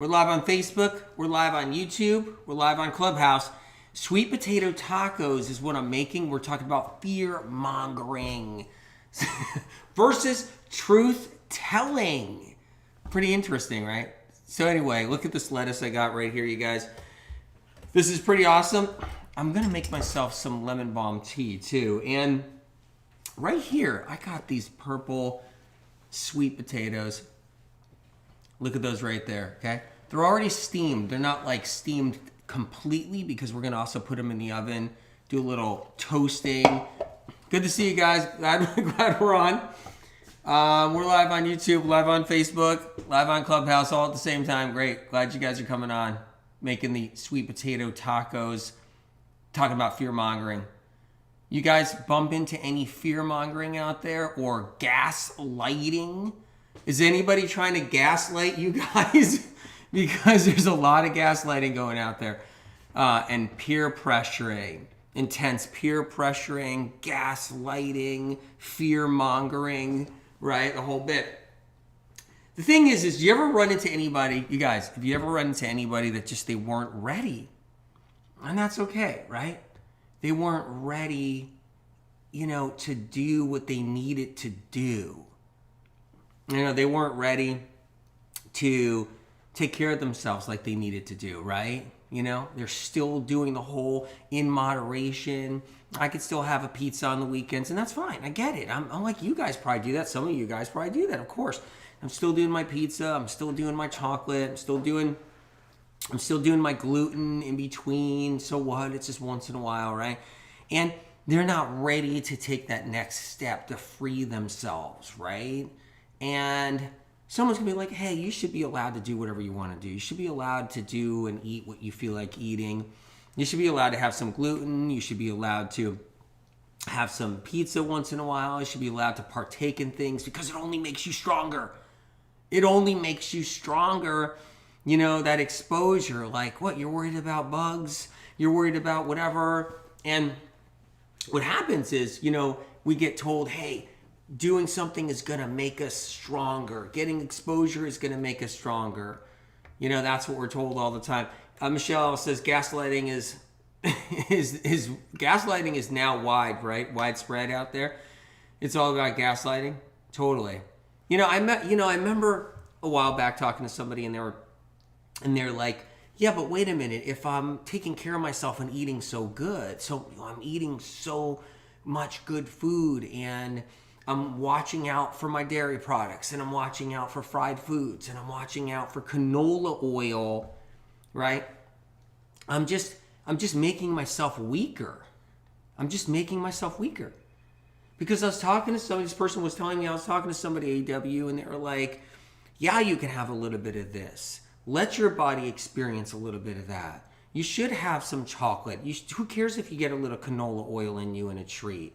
We're live on Facebook. We're live on YouTube. We're live on Clubhouse. Sweet potato tacos is what I'm making. We're talking about fear-mongering versus truth-telling. Pretty interesting, right? So anyway, look at this lettuce I got right here, you guys. This is pretty awesome. I'm going to make myself some lemon balm tea, too. And right here, I got these purple sweet potatoes. Look at those right there, okay? They're already steamed. They're not like steamed completely because we're gonna also put them in the oven, do a little toasting. Good to see you guys. Glad we're on. We're live on YouTube, live on Facebook, live on Clubhouse, all at the same time. Great. Glad you guys are coming on, making the sweet potato tacos, talking about fear-mongering. You guys bump into any fear-mongering out there or gaslighting? Is anybody trying to gaslight you guys? Because there's a lot of gaslighting going out there. And peer pressuring, intense peer pressuring, gaslighting, fear-mongering, right? The whole bit. The thing is do you ever run into anybody, you guys, have you ever run into anybody that just they weren't ready? And that's okay, right? They weren't ready, to do what they needed to do. They weren't ready to take care of themselves like they needed to do, right? They're still doing the whole in moderation. I could still have a pizza on the weekends, and that's fine. I get it. I'm like you guys probably do that. Some of you guys probably do that, of course. I'm still doing my pizza. I'm still doing my chocolate. I'm still doing my gluten in between. So what? It's just once in a while, right? And they're not ready to take that next step to free themselves, right? And someone's gonna be like, hey, you should be allowed to do whatever you want to do. You should be allowed to do and eat what you feel like eating. You should be allowed to have some gluten. You should be allowed to have some pizza once in a while. You should be allowed to partake in things because it only makes you stronger. It only makes you stronger. That exposure, like what? You're worried about bugs. You're worried about whatever. And what happens is, we get told, hey, doing something is going to make us stronger. Getting exposure is going to make us stronger. That's what we're told all the time. Michelle says gaslighting is gaslighting is now widespread out there. It's all about gaslighting. Totally. I remember a while back talking to somebody and they're like, yeah, but wait a minute. If I'm taking care of myself and eating so good, so I'm eating so much good food and I'm watching out for my dairy products and I'm watching out for fried foods and I'm watching out for canola oil, right? I'm just making myself weaker. I'm just making myself weaker. Because I was talking to somebody, this person was telling me I was talking to somebody AW and they were like, yeah, you can have a little bit of this. Let your body experience a little bit of that. You should have some chocolate. Who cares if you get a little canola oil in you and a treat?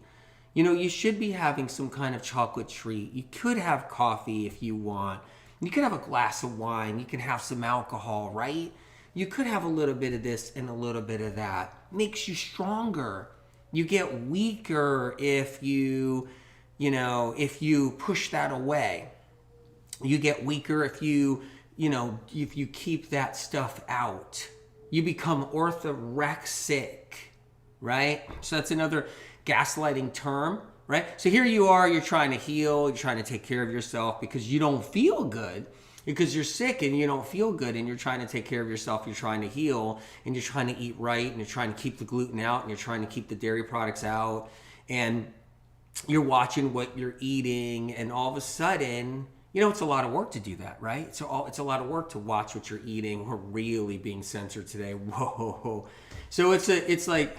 You should be having some kind of chocolate treat. You could have coffee if you want. You could have a glass of wine. You can have some alcohol, right? You could have a little bit of this and a little bit of that. Makes you stronger. You get weaker if you push that away. You get weaker if you keep that stuff out. You become orthorexic, right? So that's another gaslighting term, right? So here you are, you're trying to heal, you're trying to take care of yourself because you don't feel good, because you're sick and you don't feel good and you're trying to take care of yourself, you're trying to heal and you're trying to eat right and you're trying to keep the gluten out and you're trying to keep the dairy products out and you're watching what you're eating and all of a sudden, it's a lot of work to do that, right? So it's a lot of work to watch what you're eating. We're really being censored today. Whoa. So it's like,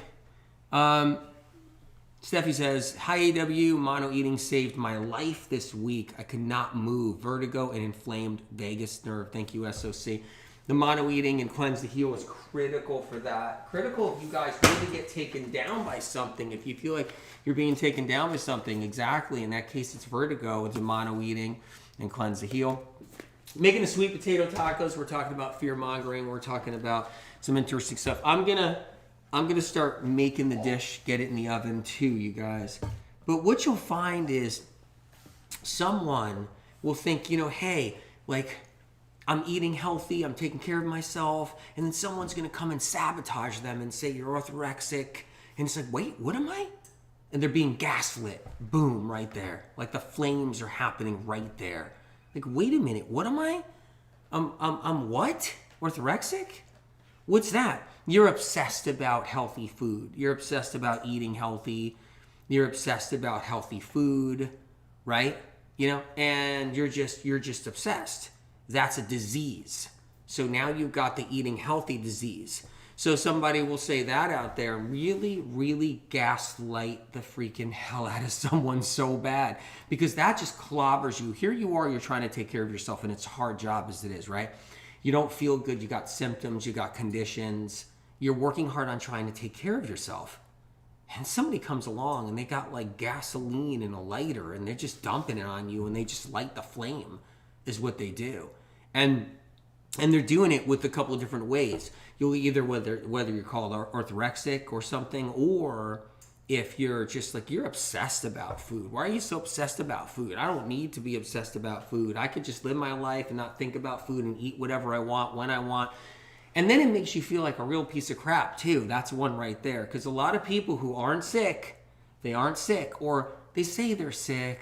Steffi says, hi AW, mono eating saved my life this week. I could not move. Vertigo and inflamed vagus nerve. Thank you, SOC. The mono eating and cleanse the heal is critical for that. Critical if you guys really get taken down by something. If you feel like you're being taken down by something, exactly. In that case, it's vertigo. It's a mono eating and cleanse the heal. Making the sweet potato tacos. We're talking about fear-mongering. We're talking about some interesting stuff. I'm gonna start making the dish, get it in the oven too, you guys. But what you'll find is someone will think, hey, like I'm eating healthy, I'm taking care of myself, and then someone's going to come and sabotage them and say you're orthorexic. And it's like, wait, what am I? And they're being gaslit. Boom, right there. Like the flames are happening right there. Like, wait a minute, what am I? I'm what? Orthorexic? What's that? You're obsessed about healthy food. You're obsessed about eating healthy. You're obsessed about healthy food, right? You know, and you're just obsessed. That's a disease. So now you've got the eating healthy disease. So somebody will say that out there, really, really gaslight the freaking hell out of someone so bad, because that just clobbers you. Here you are, you're trying to take care of yourself, and it's a hard job as it is, right? You don't feel good, you got symptoms, you got conditions, you're working hard on trying to take care of yourself. And somebody comes along and they got like gasoline and a lighter and they're just dumping it on you and they just light the flame is what they do. And they're doing it with a couple of different ways. You'll either, whether you're called orthorexic or something, or if you're just like, you're obsessed about food. Why are you so obsessed about food? I don't need to be obsessed about food. I could just live my life and not think about food and eat whatever I want, when I want. And then it makes you feel like a real piece of crap too. That's one right there. Because a lot of people who aren't sick, they aren't sick, or they say they're sick,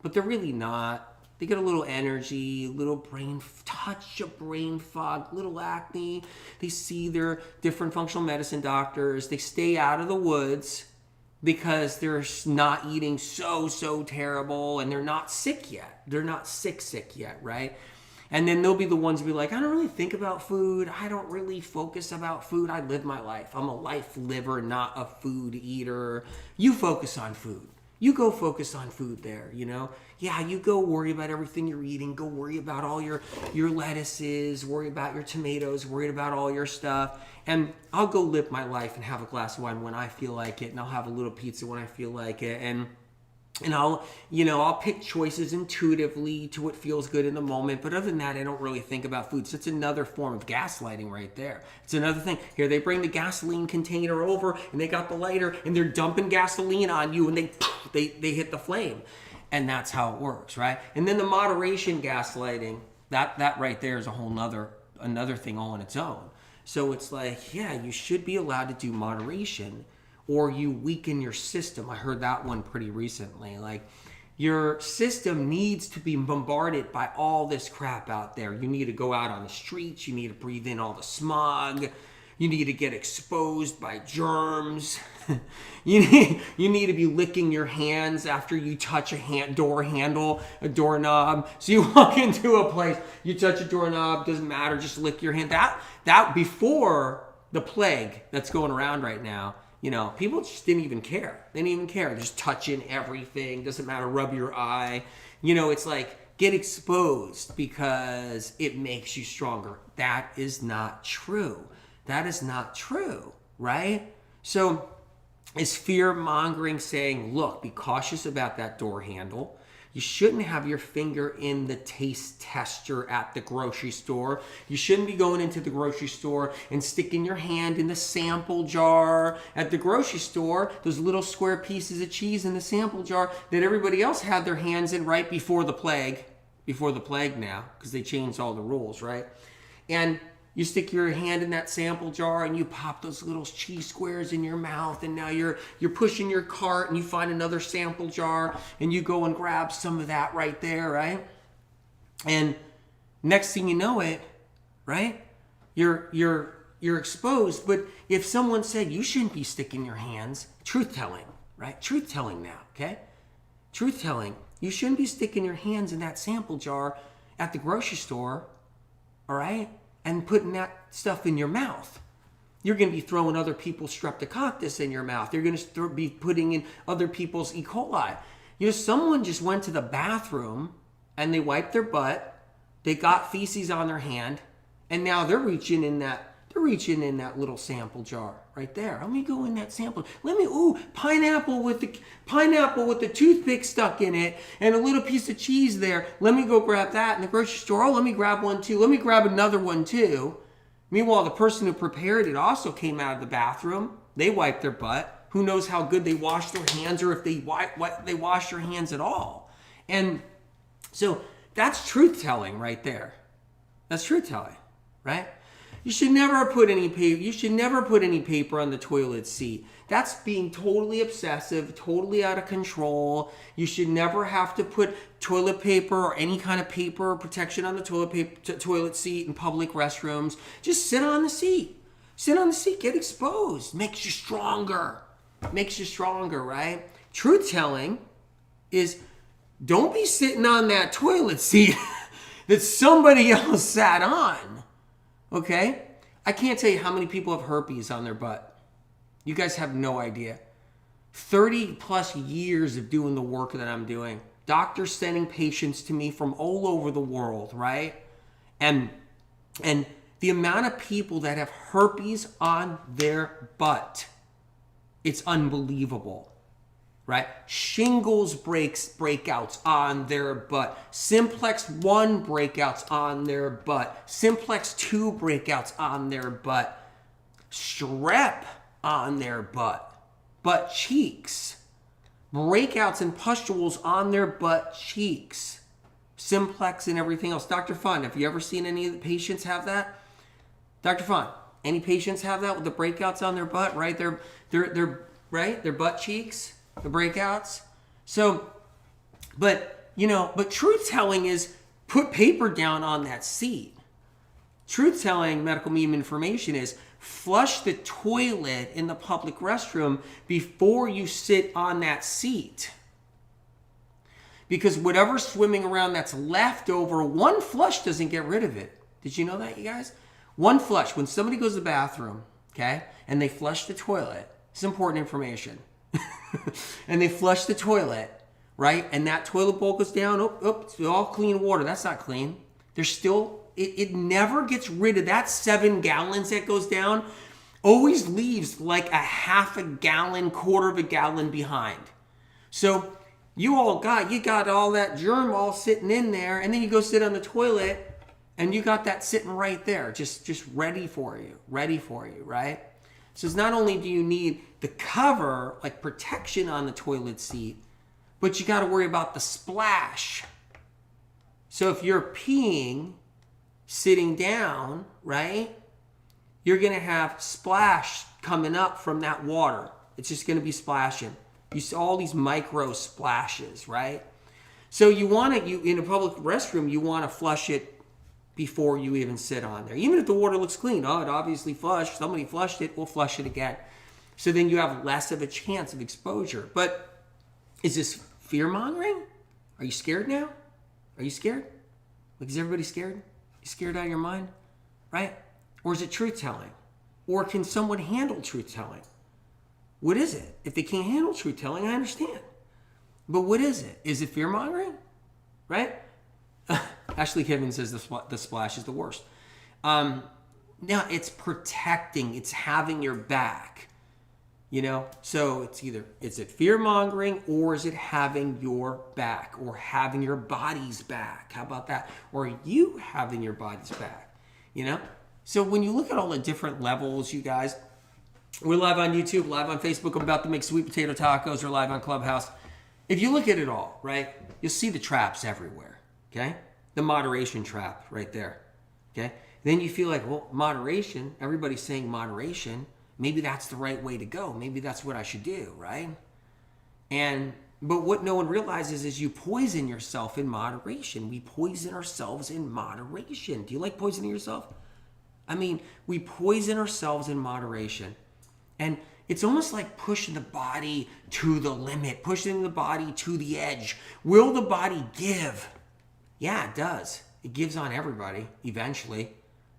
but they're really not. They get a little energy, little touch of brain fog, little acne. They see their different functional medicine doctors. They stay out of the woods because they're not eating so terrible, and they're not sick yet. They're not sick yet, right? And then they'll be the ones who be like, I don't really think about food. I don't really focus about food. I live my life. I'm a life liver, not a food eater. You focus on food. You go focus on food there, you know? Yeah, you go worry about everything you're eating. Go worry about all your lettuces, worry about your tomatoes, worry about all your stuff. And I'll go live my life and have a glass of wine when I feel like it. And I'll have a little pizza when I feel like it. And I'll pick choices intuitively to what feels good in the moment. But other than that, I don't really think about food. So it's another form of gaslighting right there. It's another thing. Here they bring the gasoline container over and they got the lighter and they're dumping gasoline on you and they hit the flame. And that's how it works, right? And then the moderation gaslighting, that right there is a whole another thing all on its own. So it's like, yeah, you should be allowed to do moderation, or you weaken your system. I heard that one pretty recently. Like, your system needs to be bombarded by all this crap out there. You need to go out on the streets. You need to breathe in all the smog. You need to get exposed by germs. You need to be licking your hands after you touch a door handle, a doorknob. So you walk into a place, you touch a doorknob, doesn't matter, just lick your hand. That before the plague that's going around right now, you know, people just didn't even care. They didn't even care. They're just touching everything. Doesn't matter. Rub your eye. You know, it's like, get exposed because it makes you stronger. That is not true. That is not true, right? So is fear-mongering saying, look, be cautious about that door handle. You shouldn't have your finger in the taste tester at the grocery store. You shouldn't be going into the grocery store and sticking your hand in the sample jar at the grocery store, those little square pieces of cheese in the sample jar that everybody else had their hands in right before the plague now, because they changed all the rules, right? And you stick your hand in that sample jar and you pop those little cheese squares in your mouth, and now you're pushing your cart and you find another sample jar and you go and grab some of that right there, right? And next thing you know it, right? You're exposed. But if someone said you shouldn't be sticking your hands, truth-telling, right? Truth-telling now, okay? Truth-telling. You shouldn't be sticking your hands in that sample jar at the grocery store, all right? And putting that stuff in your mouth. You're going to be throwing other people's streptococcus in your mouth. You're going to be putting in other people's E. coli. You know, someone just went to the bathroom and they wiped their butt. They got feces on their hand, and now they're reaching in that little sample jar right there. Let me go in that sample. Pineapple with the toothpick stuck in it and a little piece of cheese there. Let me go grab that in the grocery store. Oh, let me grab one too. Let me grab another one too. Meanwhile, the person who prepared it also came out of the bathroom. They wiped their butt. Who knows how good they washed their hands, or if they washed their hands at all. And so that's truth-telling right there. That's truth telling, right? You should never put any paper. You should never put any paper on the toilet seat. That's being totally obsessive, totally out of control. You should never have to put toilet paper or any kind of paper or protection on the toilet seat in public restrooms. Just sit on the seat. Sit on the seat. Get exposed. Makes you stronger. Makes you stronger, right? Truth telling is don't be sitting on that toilet seat that somebody else sat on. Okay? I can't tell you how many people have herpes on their butt. You guys have no idea. 30 plus years of doing the work that I'm doing. Doctors sending patients to me from all over the world, right? And the amount of people that have herpes on their butt, it's unbelievable. Right? Shingles breakouts on their butt. Simplex 1 breakouts on their butt. Simplex 2 breakouts on their butt. Strep on their butt. Butt cheeks. Breakouts and pustules on their butt cheeks. Simplex and everything else. Dr. Fun, have you ever seen any of the patients have that? Dr. Fun, any patients have that with the breakouts on their butt, right? They're right? Their butt cheeks. The breakouts. So, but truth telling is put paper down on that seat. Truth telling, medical meme information is flush the toilet in the public restroom before you sit on that seat. Because whatever's swimming around that's left over, one flush doesn't get rid of it. Did you know that, you guys? One flush. When somebody goes to the bathroom, okay, and they flush the toilet, it's important information. And they flush the toilet, right? And that toilet bowl goes down. It's all clean water. That's not clean. There's still, it never gets rid of that 7 gallons that goes down. Always leaves like a half a gallon, quarter of a gallon behind. So you got all that germ all sitting in there, and then you go sit on the toilet, and you got that sitting right there, just ready for you, right? So it's not only do you need the cover, like protection on the toilet seat, but you got to worry about the splash. So if you're peeing sitting down, right, you're going to have splash coming up from that water. It's just going to be splashing. You see all these micro splashes, right? So you in a public restroom, you want to flush it before you even sit on there. Even if the water looks clean, it obviously flushed. Somebody flushed it, we'll flush it again. So then you have less of a chance of exposure. But is this fear-mongering? Are you scared now? Are you scared? Like, is everybody scared? You scared out of your mind? Right? Or is it truth-telling? Or can someone handle truth-telling? What is it? If they can't handle truth-telling, I understand. But what is it? Is it fear-mongering? Right? Ashley Kevin says the splash is the worst. Now, it's protecting. It's having your back. So is it fear-mongering, or is it having your back, or having your body's back? How about that? Or you having your body's back? So when you look at all the different levels, you guys, we're live on YouTube, live on Facebook. I'm about to make sweet potato tacos. We're live on Clubhouse. If you look at it all, right, you'll see the traps everywhere, okay? The moderation trap right there, okay? Then you feel like, well, moderation, everybody's saying moderation. Maybe that's the right way to go. Maybe that's what I should do, right? But what no one realizes is you poison yourself in moderation. We poison ourselves in moderation. Do you like poisoning yourself? I mean, we poison ourselves in moderation. And it's almost like pushing the body to the limit, pushing the body to the edge. Will the body give? Yeah, it does. It gives on everybody eventually,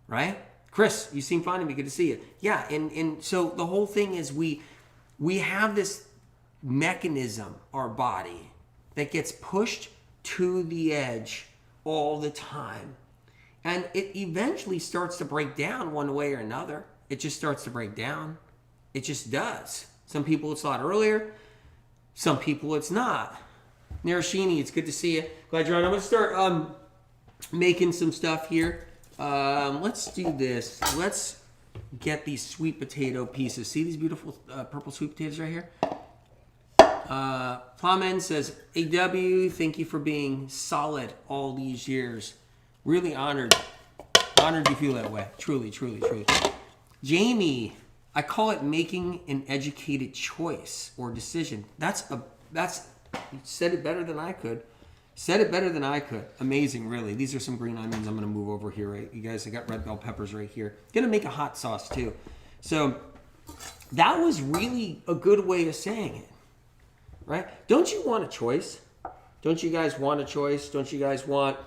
right? Chris, you seem fine to me. Good to see you. Yeah, and so the whole thing is we have this mechanism, our body, that gets pushed to the edge all the time. And it eventually starts to break down one way or another. It just starts to break down. It just does. Some people it's a lot earlier. Some people it's not. Narashini, it's good to see you. Glad you're on. I'm going to start making some stuff here. Let's do this. Let's get these sweet potato pieces. See these beautiful purple sweet potatoes right here? Plamen says, AW, thank you for being solid all these years. Really honored Honored you feel that way. Truly, truly, truly. Jamie, I call it making an educated choice or decision. You said it better than I could. Said it better than I could. Amazing, really. These are some green onions I'm going to move over here, right? You guys, I got red bell peppers right here. Going to make a hot sauce, too. So that was really a good way of saying it, right? Don't you want a choice? Don't you guys want a choice? Don't you guys want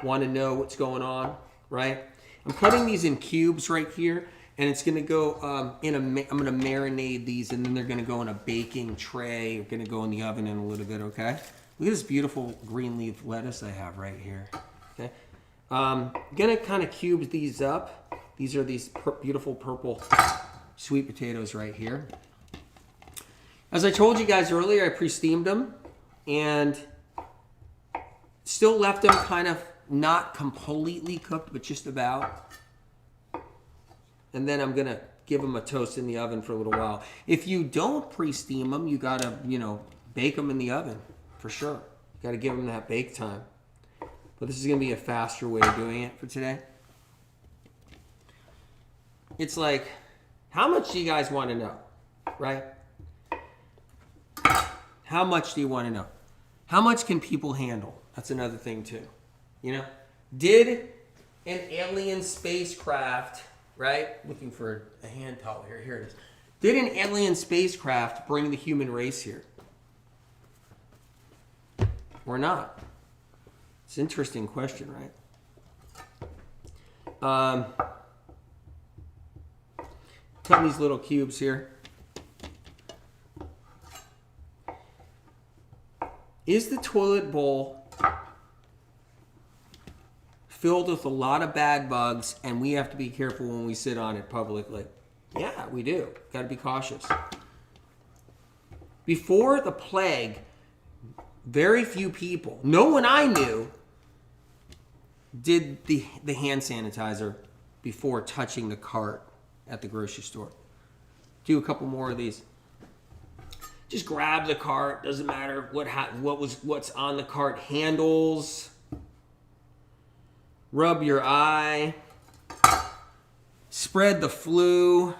to know what's going on, right? I'm cutting these in cubes right here, and it's going to go I'm going to marinate these, and then they're going to go in a baking tray. We're going to go in the oven in a little bit, okay? Look at this beautiful green leaf lettuce I have right here, okay? I'm going to kind of cube these up. These are these beautiful purple sweet potatoes right here. As I told you guys earlier, I pre-steamed them, and still left them kind of not completely cooked, but just about. And then I'm going to give them a toast in the oven for a little while. If you don't pre-steam them, you got to, bake them in the oven for sure. You got to give them that bake time. But this is going to be a faster way of doing it for today. It's like, how much do you guys want to know, right? How much do you want to know? How much can people handle? That's another thing too. Did an alien spacecraft, right? Looking for a hand towel here. Here it is. Did an alien spacecraft bring the human race here? Or not? It's an interesting question, right? Cut these little cubes here. Is the toilet bowl filled with a lot of bad bugs, and we have to be careful when we sit on it publicly? Yeah, we do. Got to be cautious. Before the plague, very few people, no one I knew, did the hand sanitizer before touching the cart at the grocery store. Do a couple more of these. Just grab the cart. Doesn't matter what's on the cart. Handles. Rub your eye. Spread the flu.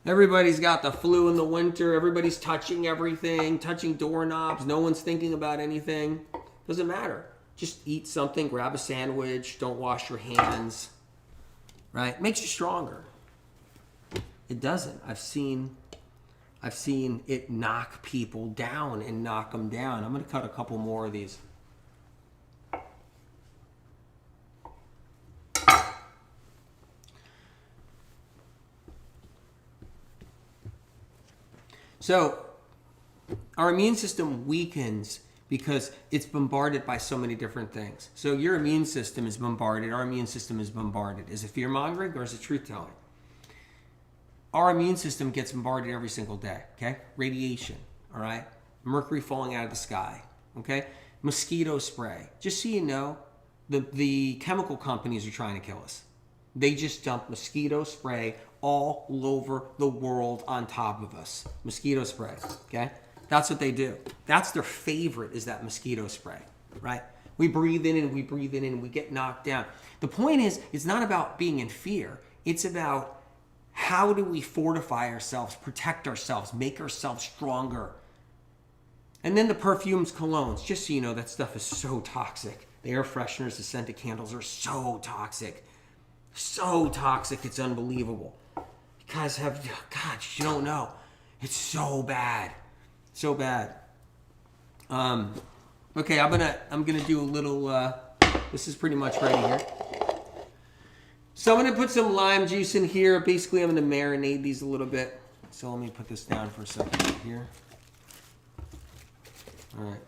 Everybody's got the flu in the winter. Everybody's touching everything, touching doorknobs. No one's thinking about anything. Doesn't matter. Just eat something. Grab a sandwich. Don't wash your hands. Right? Makes you stronger. It doesn't. I've seen it knock people down and knock them down. I'm going to cut a couple more of these. So, our immune system weakens because it's bombarded by so many different things. So your immune system is bombarded. Our immune system is bombarded. Is it fear-mongering or is it truth-telling? Our immune system gets bombarded every single day, okay? Radiation, all right? Mercury falling out of the sky, okay? Mosquito spray. Just so you know, the chemical companies are trying to kill us. They just dump mosquito spray all over the world on top of us. Mosquito spray, okay? That's what they do. That's their favorite, is that mosquito spray, right? We breathe in and we breathe in and we get knocked down. The point is, it's not about being in fear. It's about how do we fortify ourselves, protect ourselves, make ourselves stronger. And then the perfumes, colognes, just so you know, that stuff is so toxic. The air fresheners, the scented candles are so toxic. So toxic, it's unbelievable. You guys have, God, you don't know. It's so bad. So bad. Okay, I'm gonna do a little, this is pretty much ready here. So I'm gonna put some lime juice in here. Basically, I'm gonna marinate these a little bit. So let me put this down for a second here. All right.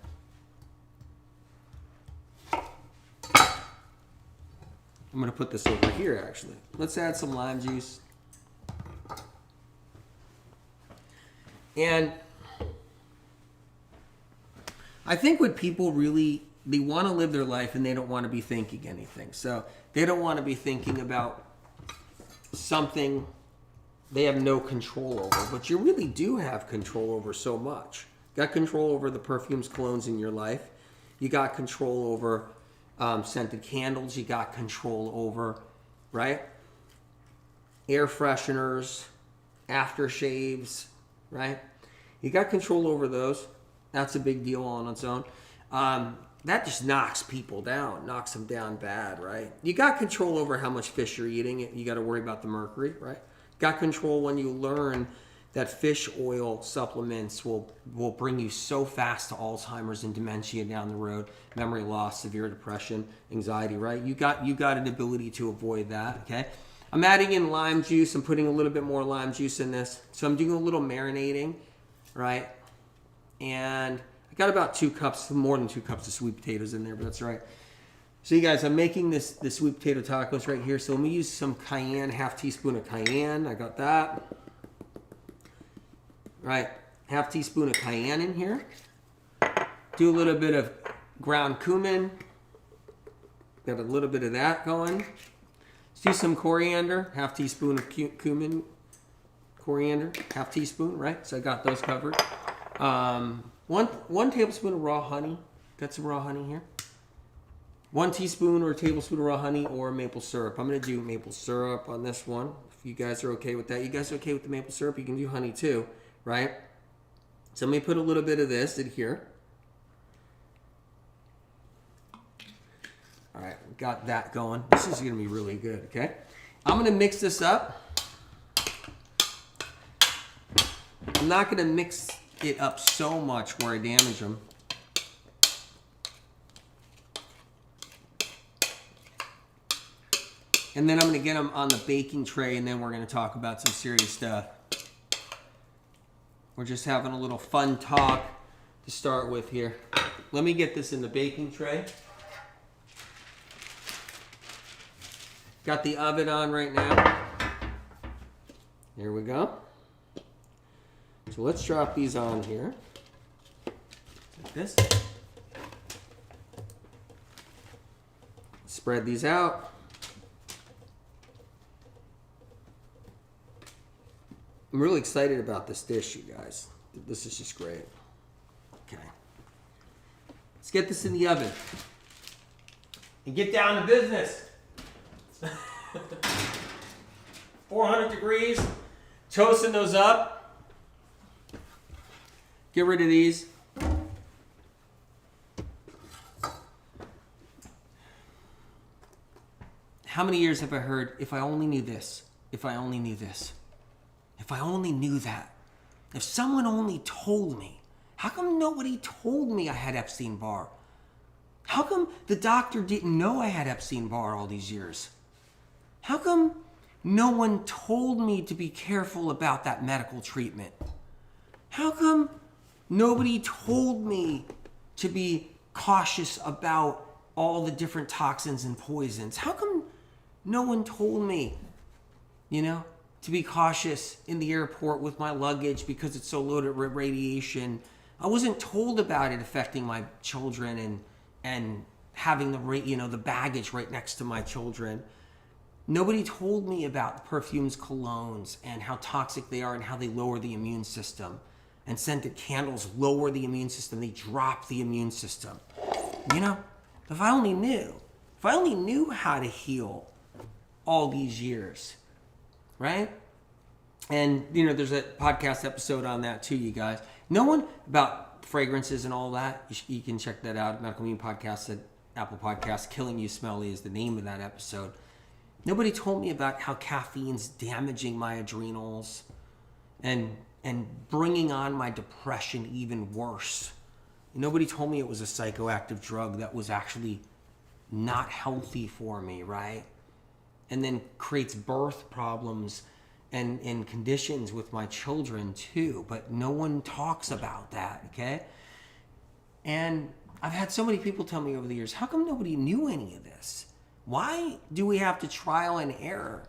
I'm going to put this over here, actually. Let's add some lime juice. And I think what people really, they want to live their life and they don't want to be thinking anything. So they don't want to be thinking about something they have no control over. But you really do have control over so much. You got control over the perfumes, colognes in your life. You got control over Scented candles you got control over, right? Air fresheners, aftershaves, right? You got control over those. That's a big deal on its own. That just knocks people down, knocks them down bad, right? You got control over how much fish you're eating. You got to worry about the mercury, right? Got control when you learn that fish oil supplements will bring you so fast to Alzheimer's and dementia down the road, memory loss, severe depression, anxiety, right? You got an ability to avoid that, okay? I'm adding in lime juice. I'm putting a little bit more lime juice in this. So I'm doing a little marinating, right? And I got about 2 cups, more than 2 cups of sweet potatoes in there, but that's all right. So you guys, I'm making the sweet potato tacos right here. So let me use some cayenne, half teaspoon of cayenne. I got that. Right, half teaspoon of cayenne in here. Do a little bit of ground cumin. Got a little bit of that going. Let's do some coriander, half teaspoon of cumin. Coriander, half teaspoon, right? So I got those covered. One tablespoon of raw honey. Got some raw honey here. 1 teaspoon or a tablespoon of raw honey or maple syrup. I'm going to do maple syrup on this one. If you guys are okay with that. You guys are okay with the maple syrup? You can do honey too, right? So let me put a little bit of this in here. All right, got that going. This is going to be really good, okay? I'm going to mix this up. I'm not going to mix it up so much where I damage them. And then I'm going to get them on the baking tray, and then we're going to talk about some serious stuff. We're just having a little fun talk to start with here. Let me get this in the baking tray. Got the oven on right now. Here we go. So let's drop these on here. Like this. Spread these out. I'm really excited about this dish, you guys. This is just great. Okay. Let's get this in the oven. And get down to business. 400 degrees. Toasting those up. Get rid of these. How many years have I heard, if I only knew this, if I only knew this, if I only knew that, if someone only told me, how come nobody told me I had Epstein Barr? How come the doctor didn't know I had Epstein Barr all these years? How come no one told me to be careful about that medical treatment? How come nobody told me to be cautious about all the different toxins and poisons? How come no one told me, to be cautious in the airport with my luggage because it's so loaded with radiation? I wasn't told about it affecting my children and having the baggage right next to my children. Nobody told me about perfumes, colognes, and how toxic they are and how they lower the immune system. And scented candles lower the immune system. They drop the immune system. If I only knew how to heal all these years, right? And, there's a podcast episode on that too, you guys. No one about fragrances and all that. You can check that out. Medical Immune Podcast at Apple Podcasts. Killing You Smelly is the name of that episode. Nobody told me about how caffeine's damaging my adrenals and bringing on my depression even worse. Nobody told me it was a psychoactive drug that was actually not healthy for me, right? And then creates birth problems and conditions with my children too. But no one talks about that, okay? And I've had so many people tell me over the years, how come nobody knew any of this? Why do we have to trial and error?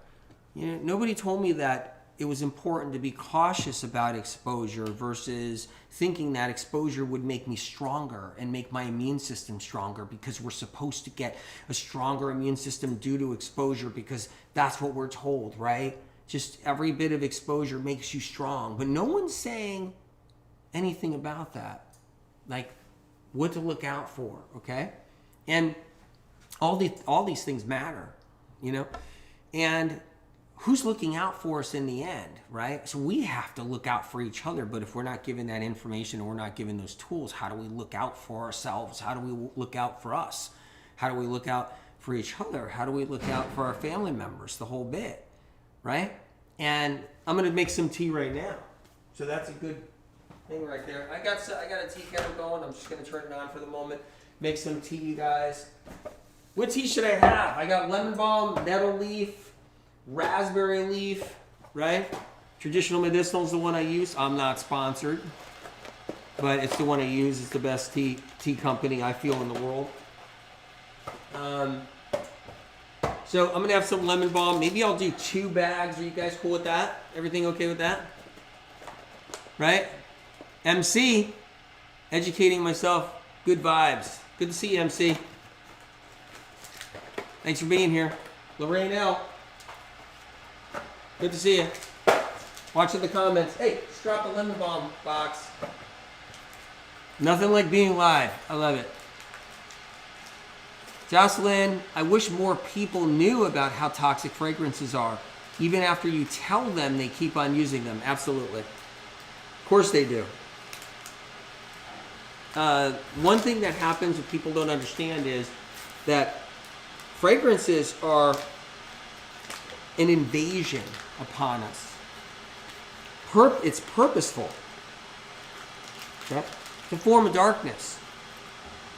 Nobody told me that it was important to be cautious about exposure versus thinking that exposure would make me stronger and make my immune system stronger, because we're supposed to get a stronger immune system due to exposure because that's what we're told, right? Just every bit of exposure makes you strong. But no one's saying anything about that. Like what to look out for, okay? And All these things matter, you know? And who's looking out for us in the end, right? So we have to look out for each other, but if we're not given that information or we're not given those tools, how do we look out for ourselves? How do we look out for us? How do we look out for each other? How do we look out for our family members? The whole bit, right? And I'm gonna make some tea right now. So that's a good thing right there. I got a tea kettle going. I'm just gonna turn it on for the moment. Make some tea, you guys. What tea should I have? I got lemon balm, nettle leaf, raspberry leaf, right? Traditional Medicinal is the one I use. I'm not sponsored, but it's the one I use. It's the best tea company I feel in the world. So I'm gonna have some lemon balm. Maybe I'll do 2 bags. Are you guys cool with that? Everything okay with that? Right? MC, educating myself. Good vibes. Good to see you, MC. Thanks for being here. Lorraine L. Good to see you. Watching the comments. Hey, just drop a lemon balm box. Nothing like being live. I love it. Jocelyn, I wish more people knew about how toxic fragrances are. Even after you tell them, they keep on using them. Absolutely. Of course they do. One thing that happens that people don't understand is that fragrances are an invasion upon us. It's purposeful. Okay? It's a form of darkness.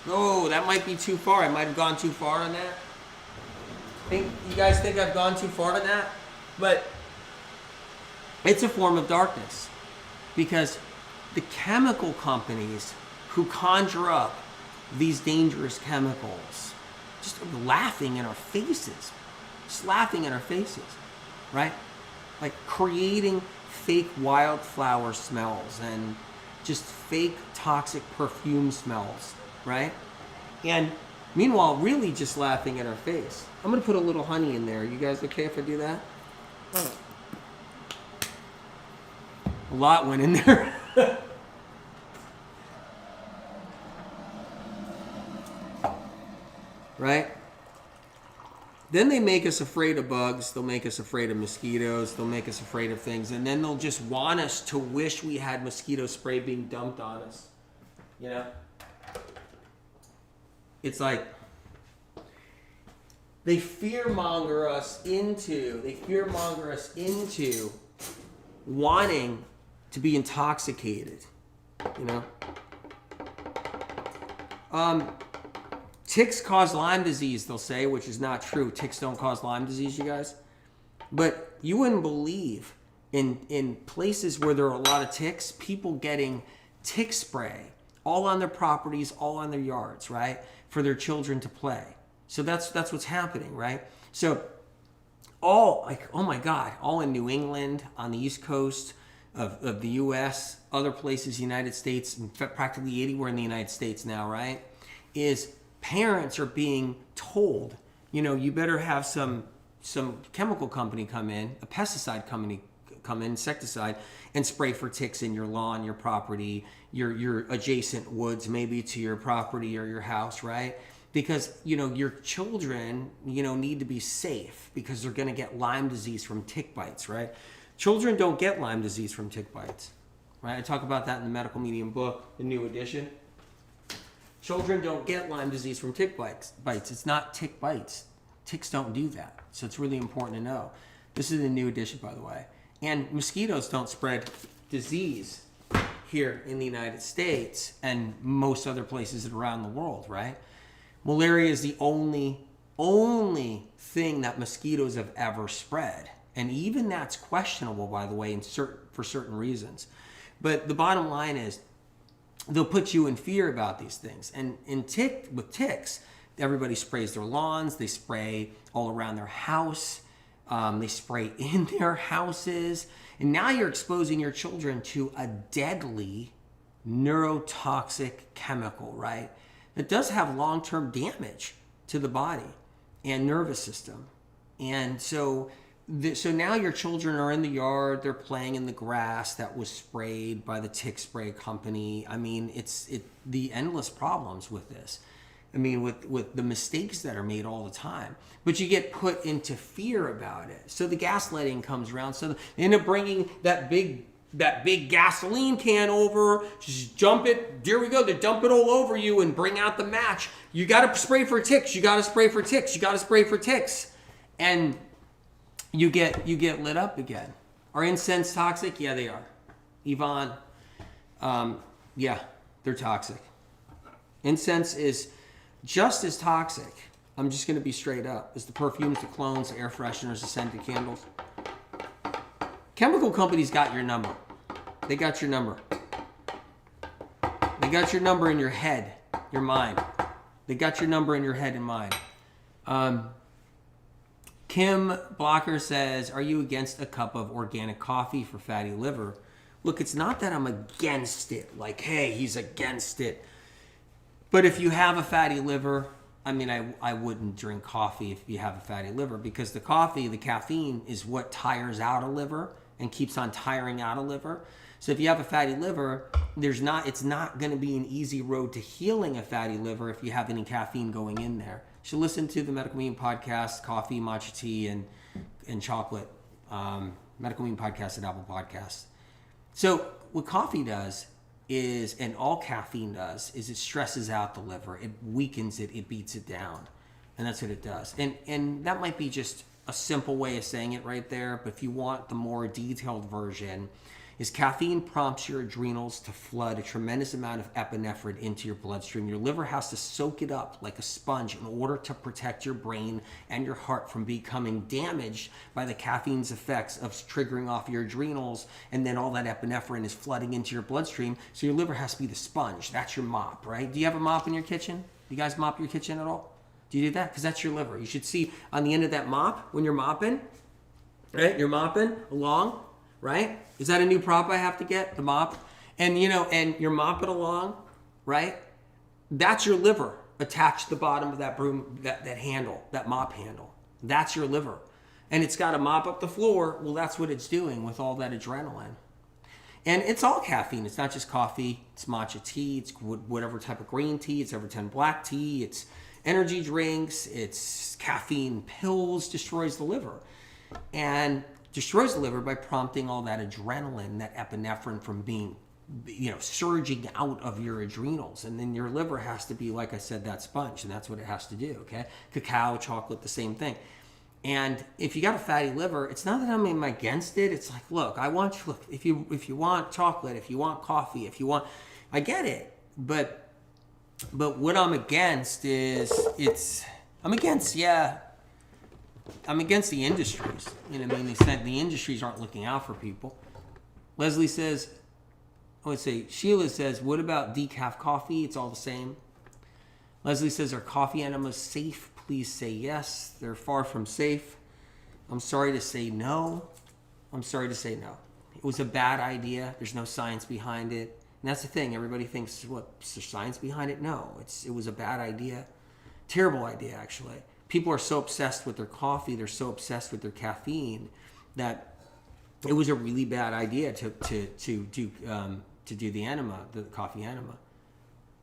Oh, that might be too far. I might have gone too far on that. You guys think I've gone too far on that? But it's a form of darkness because the chemical companies who conjure up these dangerous chemicals just laughing in our faces. Just laughing in our faces, right? Like creating fake wildflower smells and just fake toxic perfume smells, right? And meanwhile, really just laughing in our face. I'm gonna put a little honey in there. You guys okay if I do that? A lot went in there. Right? Then they make us afraid of bugs. They'll make us afraid of mosquitoes. They'll make us afraid of things. And then they'll just want us to wish we had mosquito spray being dumped on us. You know? It's like they fearmonger us into wanting to be intoxicated. You know? Ticks cause Lyme disease, they'll say, which is not true. Ticks don't cause Lyme disease, you guys. But you wouldn't believe in places where there are a lot of ticks, people getting tick spray all on their properties, all on their yards, right? For their children to play. So that's what's happening, right? So all in New England, on the East Coast of the U.S., other places, United States, in fact, practically anywhere in the United States now, right? Is parents are being told, you know, you better have some chemical company come in, a pesticide company come in, insecticide, and spray for ticks in your lawn, your property, your adjacent woods, maybe to your property or your house, right? Because, you know, your children, you know, need to be safe because they're going to get Lyme disease from tick bites, right? Children don't get Lyme disease from tick bites, right? I talk about that in the Medical Medium book, the new edition. Children don't get Lyme disease from tick bites. It's not tick bites. Ticks don't do that. So it's really important to know. This is the new edition, by the way. And mosquitoes don't spread disease here in the United States and most other places around the world, right? Malaria is the only thing that mosquitoes have ever spread. And even that's questionable, by the way, for certain reasons. But the bottom line is, they'll put you in fear about these things. And with ticks, everybody sprays their lawns. They spray all around their house. They spray in their houses. And now you're exposing your children to a deadly neurotoxic chemical, right? That does have long-term damage to the body and nervous system. And so now your children are in the yard, they're playing in the grass that was sprayed by the tick spray company. I mean, the endless problems with this. I mean, with the mistakes that are made all the time. But you get put into fear about it. So the gaslighting comes around. So they end up bringing that big gasoline can over, just jump it. Here we go. They dump it all over you and bring out the match. You got to spray for ticks. You got to spray for ticks. You got to spray for ticks. And you get lit up again. Are incense toxic? Yeah, they are. Yvonne, yeah, they're toxic. Incense is just as toxic, I'm just going to be straight up, as the perfumes, the cologne, the air fresheners, the scented candles. Chemical companies got your number. They got your number. They got your number in your head, your mind. They got your number in your head and mind. Kim Blocker says, are you against a cup of organic coffee for fatty liver? Look, it's not that I'm against it. Like, hey, he's against it. But if you have a fatty liver, I mean, I wouldn't drink coffee if you have a fatty liver, because the coffee, the caffeine, is what tires out a liver and keeps on tiring out a liver. So if you have a fatty liver, it's not going to be an easy road to healing a fatty liver if you have any caffeine going in there. You should listen to the Medical Meme podcast, coffee, matcha tea, and chocolate. Medical Meme podcast at Apple Podcasts. So what coffee does is, and all caffeine does, is it stresses out the liver. It weakens it. It beats it down. And that's what it does. And that might be just a simple way of saying it right there. But if you want the more detailed version, is caffeine prompts your adrenals to flood a tremendous amount of epinephrine into your bloodstream. Your liver has to soak it up like a sponge in order to protect your brain and your heart from becoming damaged by the caffeine's effects of triggering off your adrenals, and then all that epinephrine is flooding into your bloodstream. So your liver has to be the sponge. That's your mop, right? Do you have a mop in your kitchen? Do you guys mop your kitchen at all? Do you do that? Because that's your liver. You should see on the end of that mop, when you're mopping, right? You're mopping along, right? Is that a new prop I have to get? The mop? And and you're mopping along, right? That's your liver attached to the bottom of that broom, that handle, that mop handle. That's your liver. And it's got to mop up the floor. Well, that's what it's doing with all that adrenaline. And it's all caffeine. It's not just coffee. It's matcha tea. It's whatever type of green tea. It's every 10 black tea. It's energy drinks. It's caffeine pills. Destroys the liver. And destroys the liver by prompting all that adrenaline, that epinephrine from being, surging out of your adrenals. And then your liver has to be, like I said, that sponge, and that's what it has to do, okay? Cacao, chocolate, the same thing. And if you got a fatty liver, it's not that I'm against it. It's like, look, if you want chocolate, if you want coffee, I get it. But what I'm against is, I'm against the industries. They said the industries aren't looking out for people. Leslie says, Sheila says, what about decaf coffee? It's all the same. Leslie says, are coffee enemas safe? Please say yes. They're far from safe. I'm sorry to say no. It was a bad idea. There's no science behind it. And that's the thing. Everybody thinks, what's the science behind it? No, it was a bad idea. Terrible idea, actually. People are so obsessed with their coffee, they're so obsessed with their caffeine, that it was a really bad idea to do the enema, the coffee enema.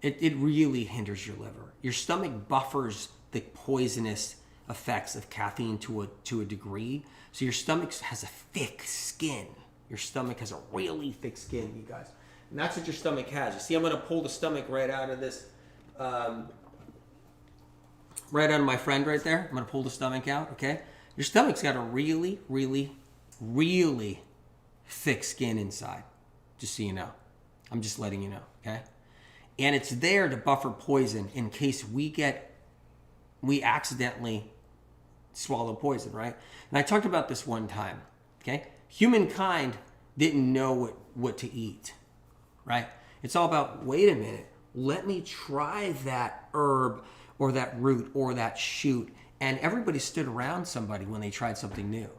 It really hinders your liver. Your stomach buffers the poisonous effects of caffeine to a degree. So your stomach has a thick skin. Your stomach has a really thick skin, you guys. And that's what your stomach has. You see, I'm going to pull the stomach right out of this. Right on my friend right there. I'm going to pull the stomach out, okay? Your stomach's got a really, really, really thick skin inside, just so you know. I'm just letting you know, okay? And it's there to buffer poison in case we accidentally swallow poison, right? And I talked about this one time, okay? Humankind didn't know what to eat, right? It's all about, wait a minute, let me try that herb or that root or that shoot. And everybody stood around somebody when they tried something new.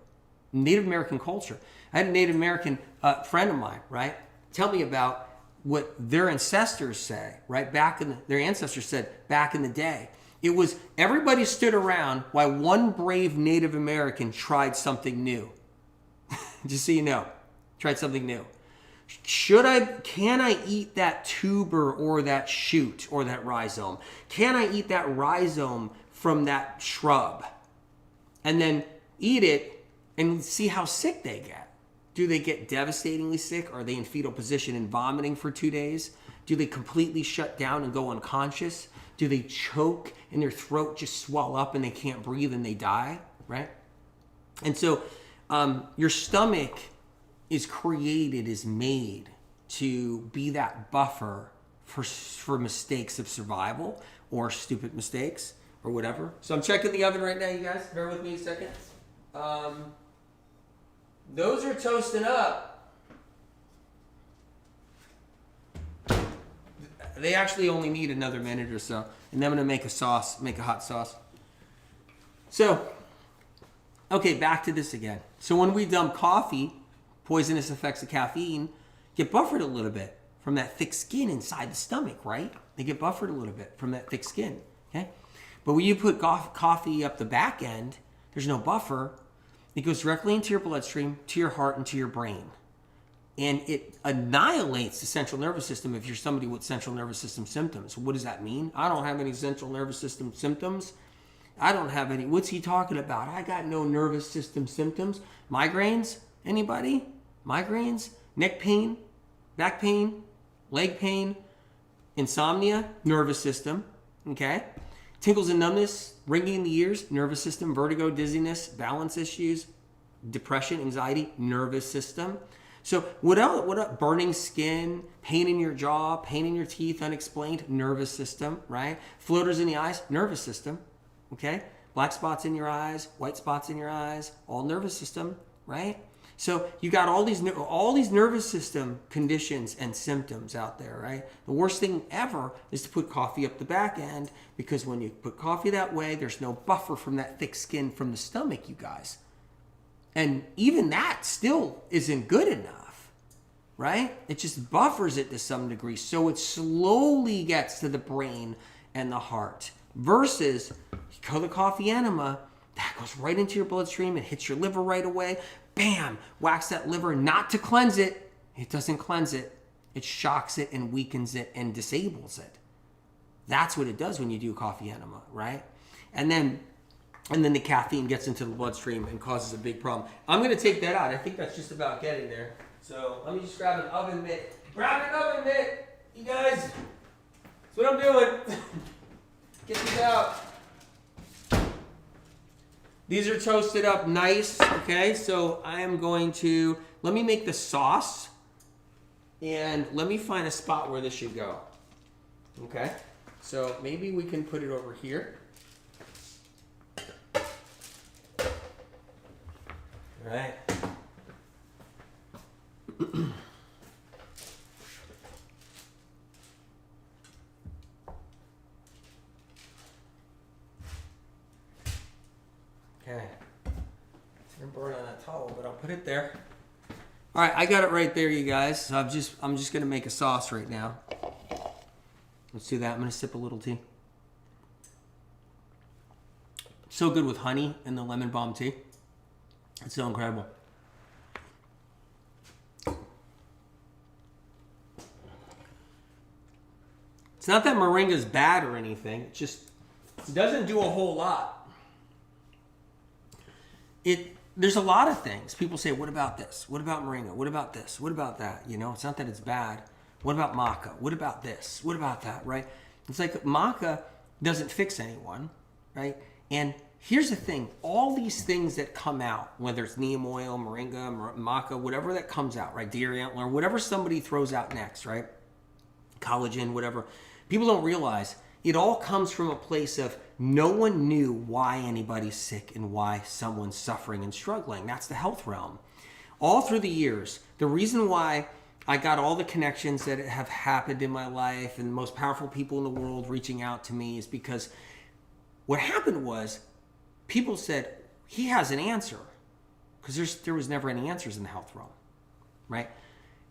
Native American culture. I had a Native American friend of mine, right? Tell me about what their ancestors say, right? Their ancestors said back in the day. It was everybody stood around while one brave Native American tried something new. Just so you know, tried something new. Can I eat that tuber or that shoot or that rhizome? Can I eat that rhizome from that shrub? And then eat it and see how sick they get. Do they get devastatingly sick? Are they in fetal position and vomiting for 2 days? Do they completely shut down and go unconscious? Do they choke and their throat just swell up and they can't breathe and they die, right? And so your stomach is made to be that buffer for mistakes of survival or stupid mistakes or whatever. So I'm checking the oven right now, you guys. Bear with me a second. Those are toasting up. They actually only need another minute or so. And then I'm going to make a hot sauce. So, okay, back to this again. So when we dump coffee, poisonous effects of caffeine get buffered a little bit from that thick skin inside the stomach, right? They get buffered a little bit from that thick skin, okay? But when you put coffee up the back end, there's no buffer. It goes directly into your bloodstream, to your heart, and to your brain. And it annihilates the central nervous system if you're somebody with central nervous system symptoms. What does that mean? I don't have any central nervous system symptoms. I don't have any. What's he talking about? I got no nervous system symptoms. Migraines? Anybody? Migraines? Neck pain? Back pain? Leg pain? Insomnia? Nervous system. Okay? Tingles and numbness, ringing in the ears, nervous system, vertigo, dizziness, balance issues, depression, anxiety, nervous system. So what else? Burning skin, pain in your jaw, pain in your teeth, unexplained, nervous system, right? Floaters in the eyes, nervous system, okay? Black spots in your eyes, white spots in your eyes, all nervous system, right? So you got all these nervous system conditions and symptoms out there, right? The worst thing ever is to put coffee up the back end, because when you put coffee that way, there's no buffer from that thick skin from the stomach, you guys. And even that still isn't good enough, right? It just buffers it to some degree, so it slowly gets to the brain and the heart. Versus, you kill the coffee enema, that goes right into your bloodstream, it hits your liver right away, bam, whacks that liver, not to cleanse it. It doesn't cleanse it. It shocks it and weakens it and disables it. That's what it does when you do coffee enema, right? And then the caffeine gets into the bloodstream and causes a big problem. I'm going to take that out. I think that's just about getting there. So let me just grab an oven mitt. Grab an oven mitt, you guys. That's what I'm doing. Get these out. These are toasted up nice, okay? So I am going to, let me make the sauce, and let me find a spot where this should go, okay? So maybe we can put it over here. All right. Okay. It's gonna burn on that towel, but I'll put it there. All right, I got it right there, you guys. So I'm just gonna make a sauce right now. Let's do that. I'm gonna sip a little tea. So good with honey and the lemon balm tea. It's so incredible. It's not that moringa's bad or anything. It just doesn't do a whole lot. There's a lot of things. People say, what about this? What about moringa? What about this? What about that? You know, it's not that it's bad. What about maca? What about this? What about that, right? It's like maca doesn't fix anyone, right? And here's the thing. All these things that come out, whether it's neem oil, moringa, maca, whatever that comes out, right? Deer antler, whatever somebody throws out next, right? Collagen, whatever. People don't realize it all comes from a place of no one knew why anybody's sick and why someone's suffering and struggling. That's the health realm. All through the years, the reason why I got all the connections that have happened in my life and the most powerful people in the world reaching out to me is because what happened was people said, he has an answer. Because there was never any answers in the health realm, right?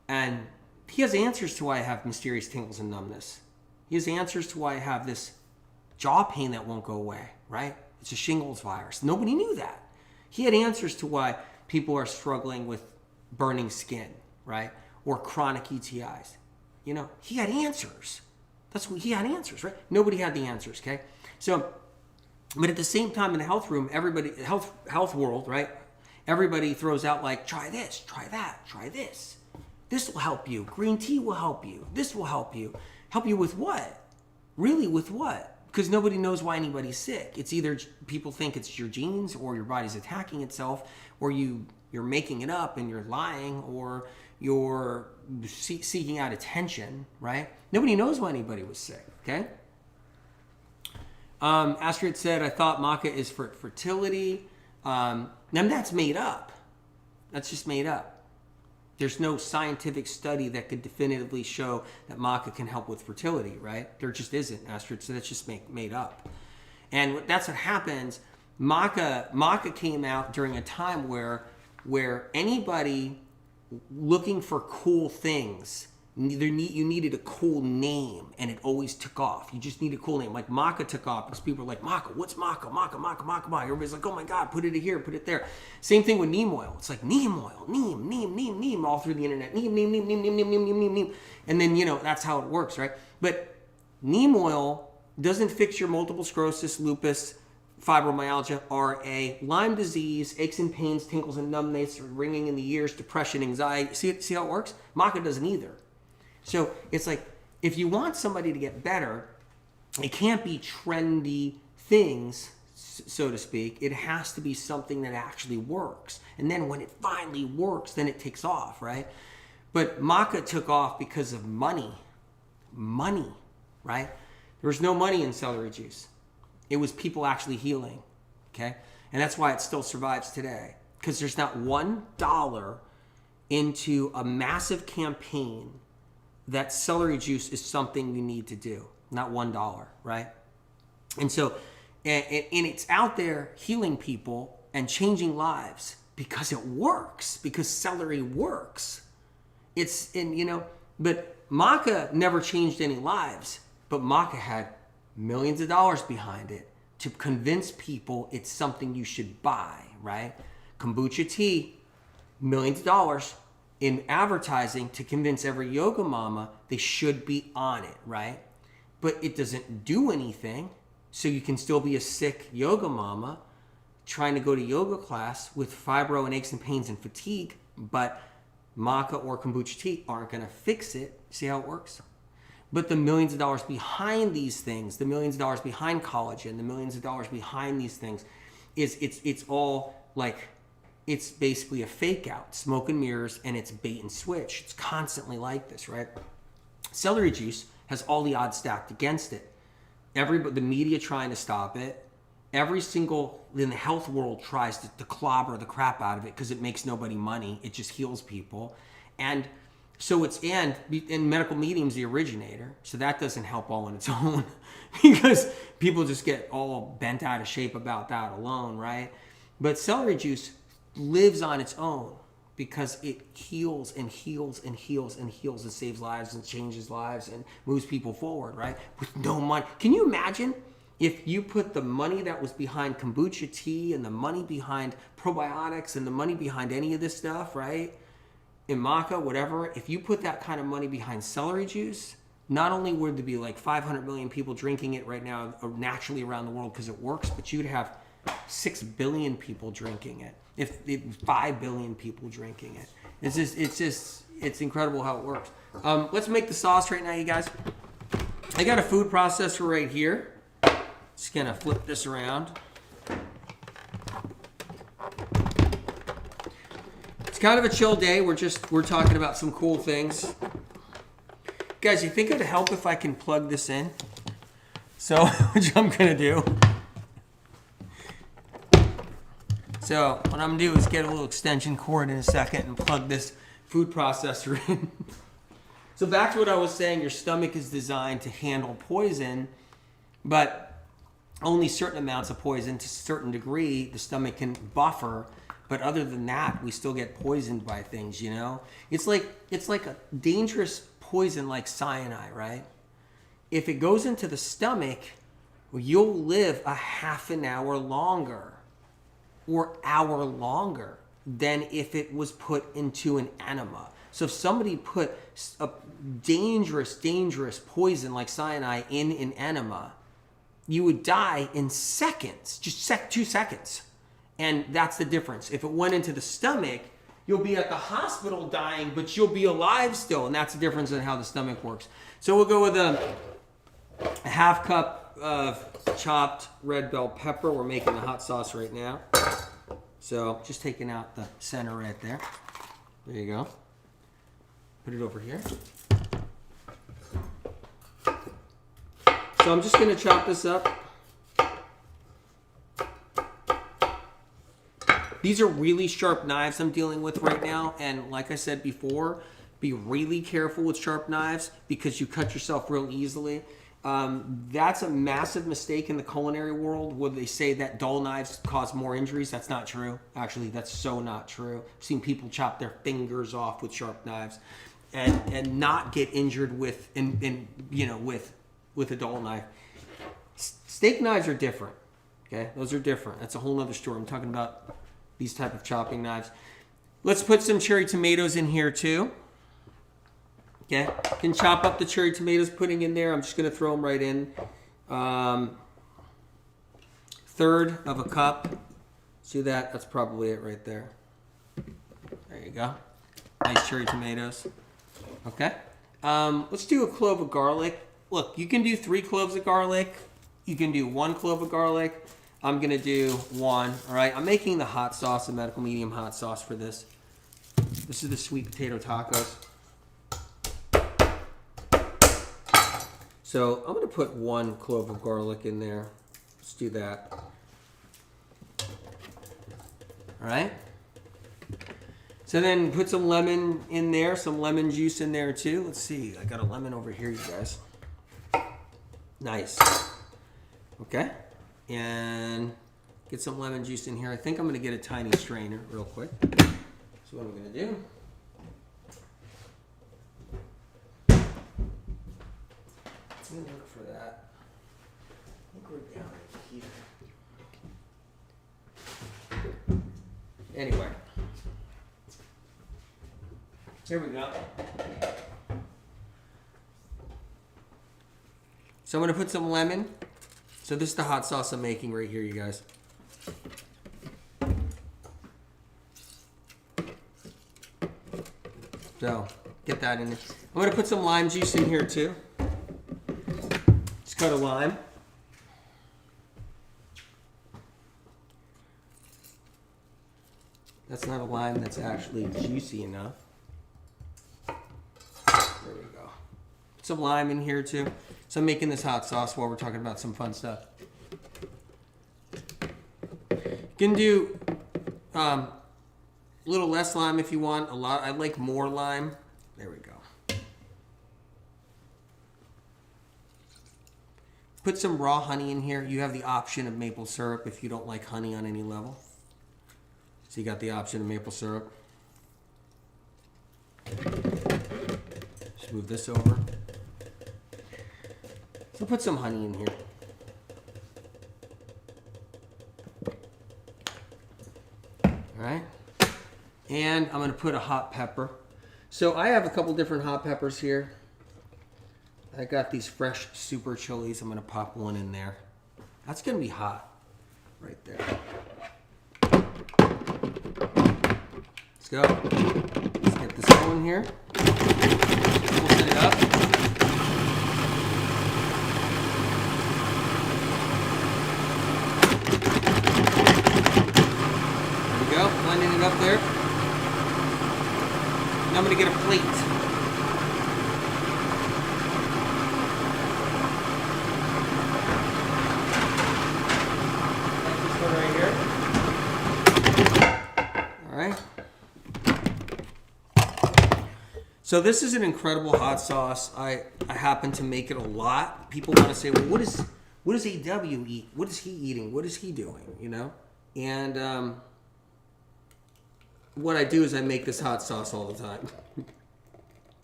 And he has answers to why I have mysterious tingles and numbness. He has answers to why I have this jaw pain that won't go away, right? It's a shingles virus. Nobody knew that. He had answers to why people are struggling with burning skin, right? or chronic UTIs. You know, he had answers. That's what he had answers, right? Nobody had the answers, okay? So, but at the same time in the health room, everybody, health world, right? Everybody throws out like, try this, try that, try this. This will help you. Green tea will help you. This will help you. Help you with what? Really, with what? Because nobody knows why anybody's sick. It's either people think it's your genes, or your body's attacking itself, or you're making it up and you're lying, or you're seeking out attention, right? Nobody knows why anybody was sick, okay? Astrid said, I thought Maca is for fertility. Now that's made up. That's just made up. There's no scientific study that could definitively show that Maca can help with fertility, right? There just isn't, Astrid. So that's just made up. And that's what happens. Maca came out during a time where anybody looking for cool things, you needed a cool name, and it always took off. You just need a cool name. Like Maca took off because people were like, Maca, what's Maca? Maca. Everybody's like, oh my God, put it here, put it there. Same thing with neem oil. It's like neem oil, neem, all through the internet. Neem. And then, you know, that's how it works, right? But neem oil doesn't fix your multiple sclerosis, lupus, fibromyalgia, RA, Lyme disease, aches and pains, tingles and numbness, ringing in the ears, depression, anxiety. See how it works? Maca doesn't either. So it's like, if you want somebody to get better, it can't be trendy things, so to speak. It has to be something that actually works. And then when it finally works, then it takes off, right? But Maca took off because of money. Money, right? There was no money in celery juice. It was people actually healing, okay? And that's why it still survives today. Because there's not $1 into a massive campaign that celery juice is something you need to do. Not $1, right? And so, and it's out there healing people and changing lives because it works, because celery works. But Maca never changed any lives, but Maca had millions of dollars behind it to convince people it's something you should buy, right? Kombucha tea, millions of dollars in advertising to convince every yoga mama they should be on it, right? But it doesn't do anything, so you can still be a sick yoga mama trying to go to yoga class with fibro and aches and pains and fatigue, but Maca or kombucha tea aren't going to fix it. See how it works? But the millions of dollars behind these things, the millions of dollars behind collagen, the millions of dollars behind these things, it's all like, it's basically a fake out, smoke and mirrors, and it's bait and switch. It's constantly like this, right? Celery juice has all the odds stacked against it. The media trying to stop it. Every single in the health world tries to clobber the crap out of it because it makes nobody money. It just heals people. And so and in medical medium's the originator. So that doesn't help all on its own because people just get all bent out of shape about that alone, right? But celery juice lives on its own because it heals and heals and heals and heals and saves lives and changes lives and moves people forward, right? With no money. Can you imagine if you put the money that was behind kombucha tea and the money behind probiotics and the money behind any of this stuff, right? In Maca, whatever, if you put that kind of money behind celery juice, not only would there be like 500 million people drinking it right now naturally around the world because it works, but you'd have 6 billion people drinking it. If 5 billion people drinking it. It's incredible how it works. Let's make the sauce right now, you guys. I got a food processor right here. Just gonna flip this around. It's kind of a chill day. We're talking about some cool things. Guys, you think it would help if I can plug this in? So, which I'm gonna do. So what I'm gonna do is get a little extension cord in a second and plug this food processor in. So back to what I was saying, your stomach is designed to handle poison, but only certain amounts of poison to a certain degree the stomach can buffer. But other than that, we still get poisoned by things, you know? It's like a dangerous poison like cyanide, right? If it goes into the stomach, you'll live a half an hour longer or hour longer than if it was put into an enema. So if somebody put a dangerous poison like cyanide in an enema, you would die in seconds, just 2 seconds. And that's the difference. If it went into the stomach, you'll be at the hospital dying, but you'll be alive still. And that's the difference in how the stomach works. So we'll go with a half cup of chopped red bell pepper. We're making the hot sauce right now. So just taking out the center right there. There you go. Put it over here. So I'm just going to chop this up. These are really sharp knives I'm dealing with right now. And like I said before, be really careful with sharp knives because you cut yourself real easily. That's a massive mistake in the culinary world where they say that dull knives cause more injuries. That's not true. Actually, that's so not true. I've seen people chop their fingers off with sharp knives and not get injured with a dull knife. Steak knives are different. Okay, those are different. That's a whole other story. I'm talking about these type of chopping knives. Let's put some cherry tomatoes in here too. Okay, can chop up the cherry tomatoes, putting in there. I'm just going to throw them right in. 1/3 of a cup. See that? That's probably it right there. There you go. Nice cherry tomatoes. Okay. Let's do a clove of garlic. Look, you can do 3 cloves of garlic. You can do 1 clove of garlic. I'm going to do 1. All right. I'm making the hot sauce, the medical medium hot sauce for this. This is the sweet potato tacos. So I'm going to put 1 clove of garlic in there. Let's do that. All right. So then put some lemon in there, some lemon juice in there too. Let's see. I got a lemon over here, you guys. Nice. Okay. And get some lemon juice in here. I think I'm going to get a tiny strainer real quick. So what I'm going to do. Let me look for that. I think we're down here. Anyway. Here we go. So I'm going to put some lemon. So this is the hot sauce I'm making right here, you guys. So get that in there. I'm going to put some lime juice in here too. Just cut a lime. That's not a lime that's actually juicy enough. There we go. Put some lime in here too. So I'm making this hot sauce while we're talking about some fun stuff. You can do a little less lime if you want. A lot. I like more lime. There we go. Put some raw honey in here. You have the option of maple syrup if you don't like honey on any level. So you got the option of maple syrup. Just move this over. So put some honey in here. All right. And I'm going to put a hot pepper. So I have a couple different hot peppers here. I got these fresh super chilies. I'm going to pop one in there. That's going to be hot right there. Let's go. Let's get this going here. We'll set it up. There we go. Blending it up there. Now I'm going to get a plate. This one right here. All right. So this is an incredible hot sauce. I happen to make it a lot. People want to say, well, what does AW eat? What is he eating? What is he doing? You know? And what I do is I make this hot sauce all the time.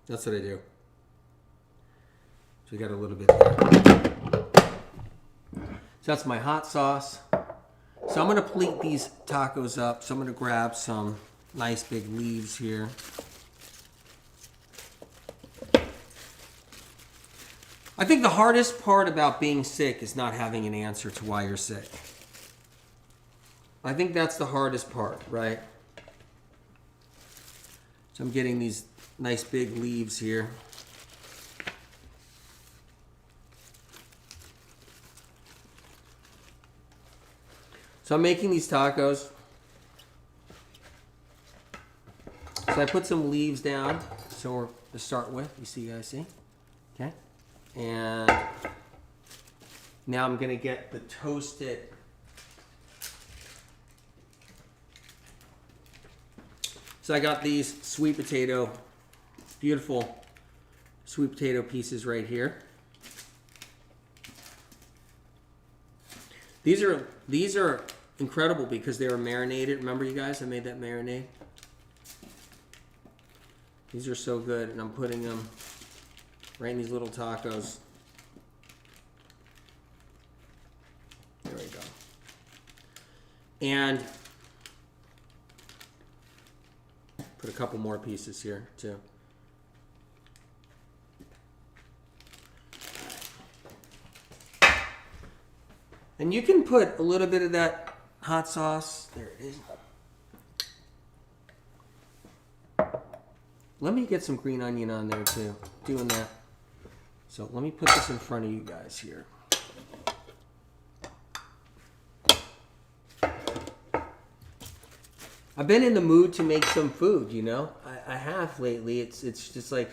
That's what I do. So we got a little bit there. So that's my hot sauce. So I'm going to plate these tacos up. So I'm going to grab some nice big leaves here. I think the hardest part about being sick is not having an answer to why you're sick. I think that's the hardest part, right? So I'm getting these nice big leaves here. So I'm making these tacos. So I put some leaves down. So we're to start with. You guys see? Okay. And now I'm gonna get the toasted. So I got these sweet potato, beautiful sweet potato pieces right here. These are incredible because they were marinated. Remember, you guys, I made that marinade. These are so good, and I'm putting them right in these little tacos. There we go. And put a couple more pieces here too. And you can put a little bit of that hot sauce. There it is. Let me get some green onion on there too. Doing that. So let me put this in front of you guys here. I've been in the mood to make some food, you know. I have lately. It's just like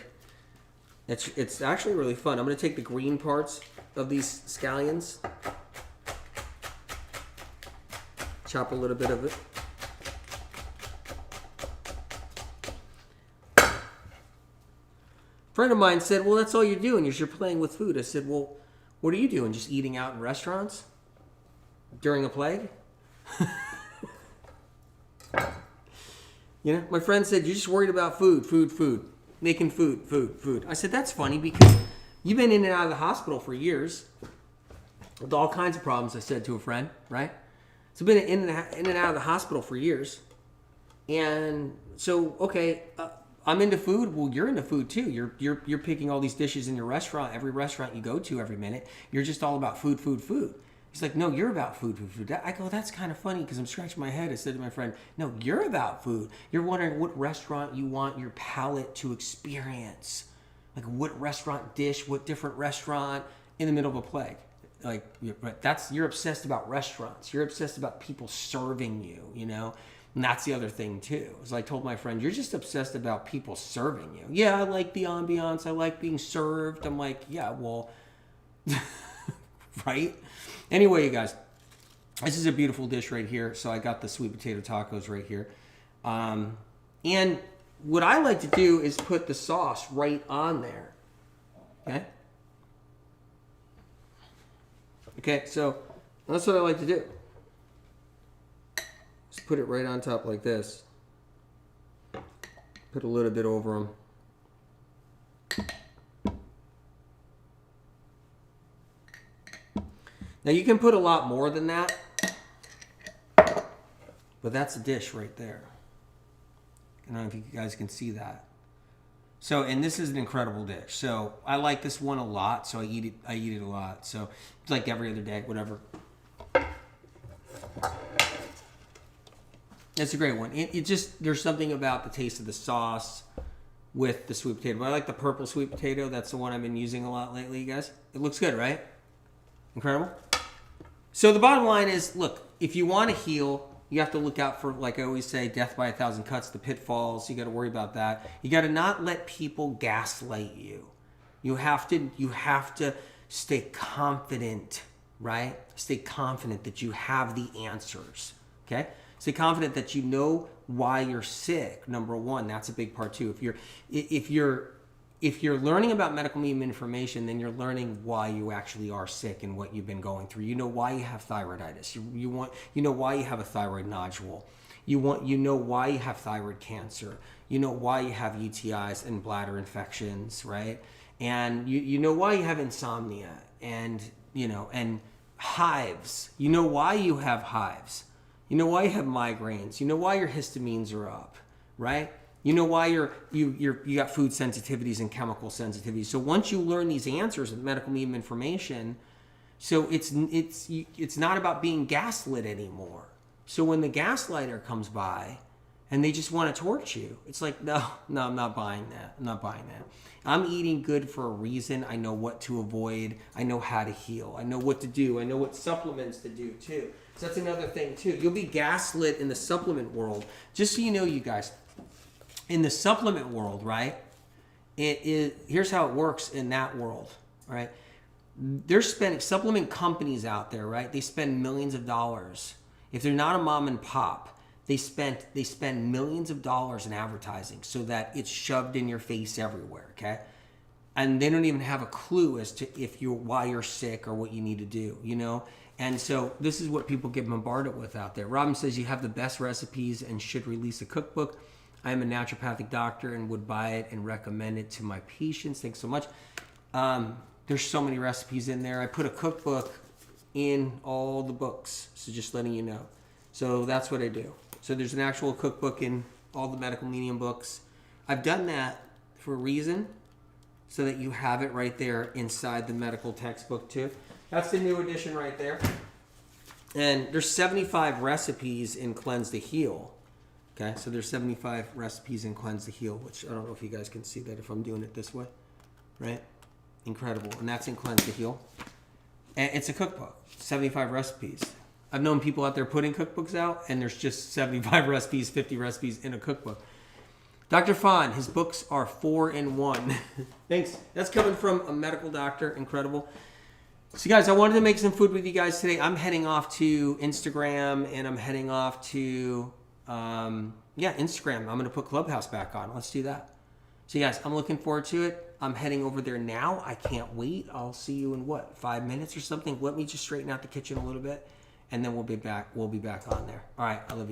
it's actually really fun. I'm gonna take the green parts of these scallions, chop a little bit of it. A friend of mine said, well, that's all you're doing is you're playing with food. I said, well, what are you doing? Just eating out in restaurants during a plague? You know, my friend said, you're just worried about food, making food. I said, that's funny because you've been in and out of the hospital for years with all kinds of problems, I said to a friend, right? So I've been in and out of the hospital for years. And so, okay, I'm into food. Well, you're into food too. You're picking all these dishes in your restaurant, every restaurant you go to every minute. You're just all about food. He's like, no, you're about food. I go, that's kind of funny because I'm scratching my head. I said to my friend, no, you're about food. You're wondering what restaurant you want your palate to experience. Like what restaurant dish, what different restaurant in the middle of a plague. Like you're obsessed about restaurants. You're obsessed about people serving you, you know? And that's the other thing too. As I told my friend, you're just obsessed about people serving you. Yeah, I like the ambiance. I like being served. I'm like, yeah, well, right? Anyway, you guys, this is a beautiful dish right here. So I got the sweet potato tacos right here. And what I like to do is put the sauce right on there. Okay? Okay, so that's what I like to do. Just put it right on top like this. Put a little bit over them. Now you can put a lot more than that, but that's a dish right there. I don't know if you guys can see that. So, and this is an incredible dish. So I like this one a lot, so I eat it a lot. So it's like every other day, whatever. It's a great one. It just, there's something about the taste of the sauce with the sweet potato. But I like the purple sweet potato. That's the one I've been using a lot lately, you guys. It looks good, right? Incredible. So the bottom line is, look, if you want to heal, you have to look out for, like I always say, death by 1,000 cuts, the pitfalls. You got to worry about that. You got to not let people gaslight you. You have to stay confident, right? Stay confident that you have the answers, okay? Stay confident that you know why you're sick. Number one, that's a big part too. If you're learning about medical meme information, then you're learning why you actually are sick and what you've been going through. You know why you have thyroiditis. You know why you have a thyroid nodule. You know why you have thyroid cancer. You know why you have UTIs and bladder infections, right? And you know why you have insomnia and hives. You know why you have hives. You know why you have migraines. You know why your histamines are up, right? You know why you got food sensitivities and chemical sensitivities. So once you learn these answers of medical medium information, so it's not about being gaslit anymore. So when the gaslighter comes by and they just want to torch you, it's like, no, I'm not buying that. I'm not buying that. I'm eating good for a reason. I know what to avoid. I know how to heal. I know what to do. I know what supplements to do too. So that's another thing too. You'll be gaslit in the supplement world. Just so you know, you guys, in the supplement world, right? Here's how it works in that world, right? They're spending, supplement companies out there, right? They spend millions of dollars. If they're not a mom and pop, they spend millions of dollars in advertising so that it's shoved in your face everywhere, okay? And they don't even have a clue as to why you're sick or what you need to do, you know? And so this is what people get bombarded with out there. Robin says you have the best recipes and should release a cookbook. I am a naturopathic doctor and would buy it and recommend it to my patients. Thanks so much. There's so many recipes in there. I put a cookbook in all the books, so just letting you know. So that's what I do. So there's an actual cookbook in all the medical medium books. I've done that for a reason, so that you have it right there inside the medical textbook too. That's the new edition right there. And there's 75 recipes in Cleanse to Heal. Okay, so there's 75 recipes in Cleanse to Heal, which I don't know if you guys can see that if I'm doing it this way, right? Incredible. And that's in Cleanse to Heal. And it's a cookbook, 75 recipes. I've known people out there putting cookbooks out, and there's just 75 recipes, 50 recipes in a cookbook. Dr. Fon, his books are 4-in-1. Thanks. That's coming from a medical doctor. Incredible. So, guys, I wanted to make some food with you guys today. I'm heading off to Instagram, and I'm heading off to, Instagram. I'm going to put Clubhouse back on. Let's do that. So, guys, I'm looking forward to it. I'm heading over there now. I can't wait. I'll see you in, 5 minutes or something? Let me just straighten out the kitchen a little bit, and then we'll be back. We'll be back on there. All right. I love you.